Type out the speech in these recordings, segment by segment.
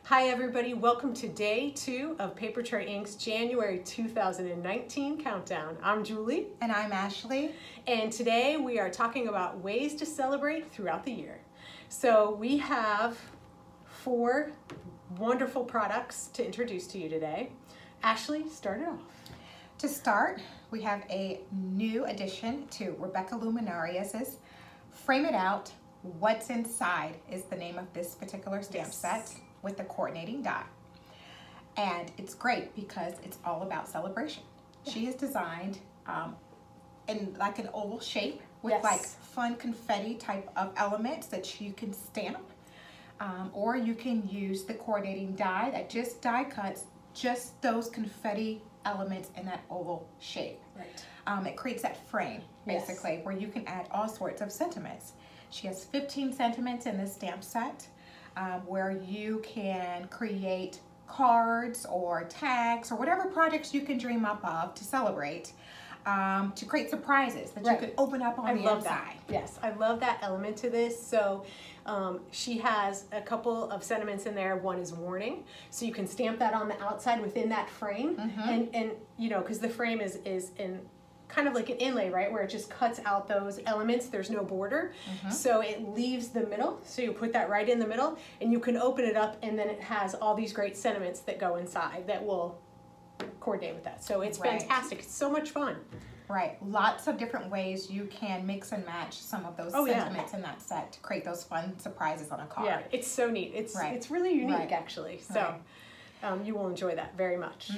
Hi everybody, welcome to day 2 of Papertrey Inc.'s January 2019 countdown. I'm Julie. And I'm Ashley. And today we are talking about ways to celebrate throughout the year. So we have 4 wonderful products to introduce to you today. Ashley, start it off. To start, we have a new addition to Rebecca Luminarius's Frame It Out, What's Inside is the name of this particular stamp set with the coordinating die. And it's great because it's all about celebration. She has designed in like an oval shape with like fun confetti type of elements that you can stamp, or you can use the coordinating die that just die cuts just those confetti elements in that oval shape. Right. It creates that frame basically where you can add all sorts of sentiments. She has 15 sentiments in this stamp set, where you can create cards or tags or whatever projects you can dream up of to celebrate, to create surprises that you can open up on the inside. Yes, I love that element to this. So she has a couple of sentiments in there. One is warning, so you can stamp that on the outside within that frame, and you know, because the frame is in kind of like an inlay, right, where it just cuts out those elements. There's no border, so it leaves the middle, so you put that right in the middle and you can open it up, and then it has all these great sentiments that go inside that will coordinate with that. So it's fantastic. It's so much fun. Right, lots of different ways you can mix and match some of those sentiments in that set to create those fun surprises on a card. Yeah, it's so neat. It's really unique actually, so you will enjoy that very much.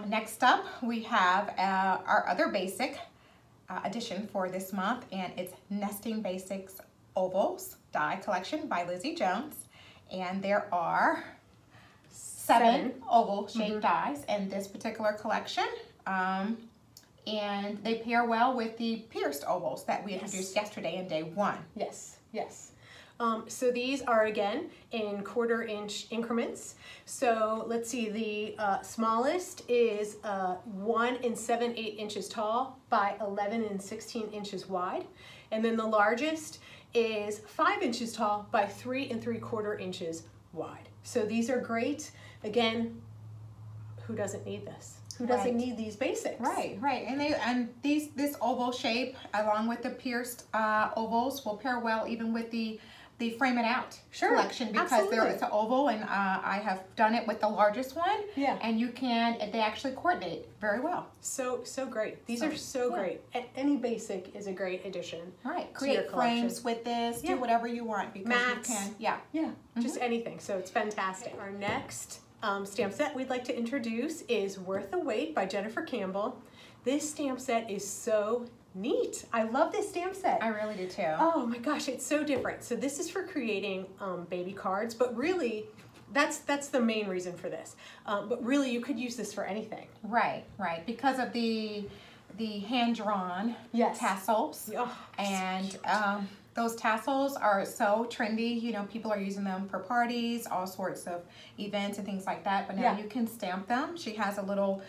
Next up, we have our other basic addition for this month, and it's Nesting Basics Ovals Die Collection by Lizzie Jones. And there are 7 oval shaped dies in this particular collection. And they pair well with the pierced ovals that we introduced yesterday in day 1. Yes, yes. So these are again in 1/4 inch increments. So let's see, the smallest is 1 7/8 inches tall by 11 16 inches wide. And then the largest is 5 inches tall by 3 3/4 inches wide. So these are great. Again, who doesn't need this? Who doesn't need these basics? Right. And this oval shape along with the pierced ovals will pair well even with the Frame It Out collection, because there is an oval, and I have done it with the largest one. Yeah. And they actually coordinate very well. So great. These are so great. And any basic is a great addition. Right. Create frames with this. Do whatever you want because mats. you can. Yeah. Just anything. So it's fantastic. Our next stamp set we'd like to introduce is Worth the Wait by Jennifer Campbell. This stamp set is so neat. I love this stamp set. I really do too. Oh my gosh, it's so different. So this is for creating baby cards, but really that's the main reason for this. But really you could use this for anything. Right, because of the hand-drawn tassels. And those tassels are so trendy. You know, people are using them for parties, all sorts of events and things like that. But now you can stamp them. She has a little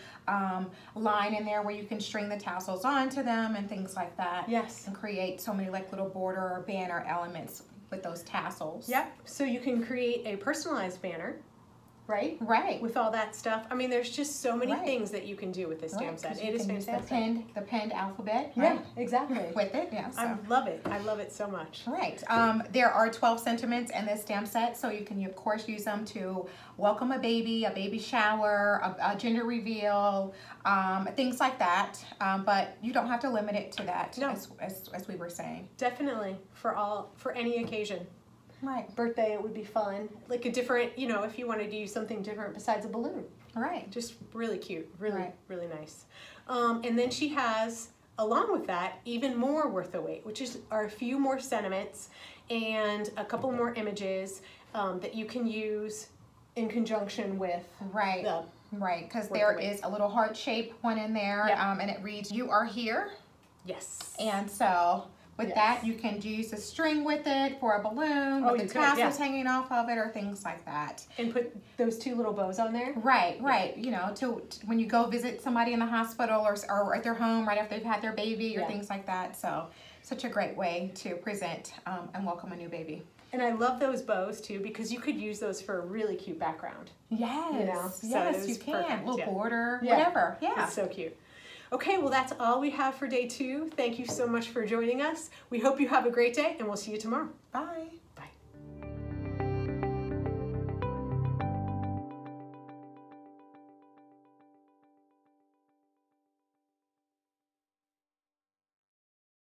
line in there where you can string the tassels onto them and things like that. Yes. And create so many like little border or banner elements with those tassels. Yep. So you can create a personalized banner. Right? With all that stuff. I mean, there's just so many things that you can do with this stamp set. It is fantastic. The pinned alphabet. Yeah, exactly. With it, yeah. So. I love it. I love it so much. Right. There are 12 sentiments in this stamp set, so you can, of course, use them to welcome a baby shower, a gender reveal, things like that. But you don't have to limit it to that, as we were saying. Definitely, for any occasion. Right. Birthday, it would be fun. Like a different, you know, if you wanted to use something different besides a balloon. Right. Just really cute. Really nice. And then she has, along with that, even more Worth the Wait, which are a few more sentiments and a couple more images that you can use in conjunction with because there is a little heart-shaped one in there, and it reads, "You are here." Yes. And so with that, you can use a string with it for a balloon, with the tassels hanging off of it, or things like that. And put those 2 little bows on there? Right. You know, to when you go visit somebody in the hospital or at their home right after they've had their baby or things like that. So, such a great way to present and welcome a new baby. And I love those bows too because you could use those for a really cute background. Yes, You know? So yes, it was you can. perfect, Little yeah. border, Yeah. whatever. Yeah. It's so cute. Okay, well that's all we have for day 2. Thank you so much for joining us. We hope you have a great day and we'll see you tomorrow. Bye. Bye.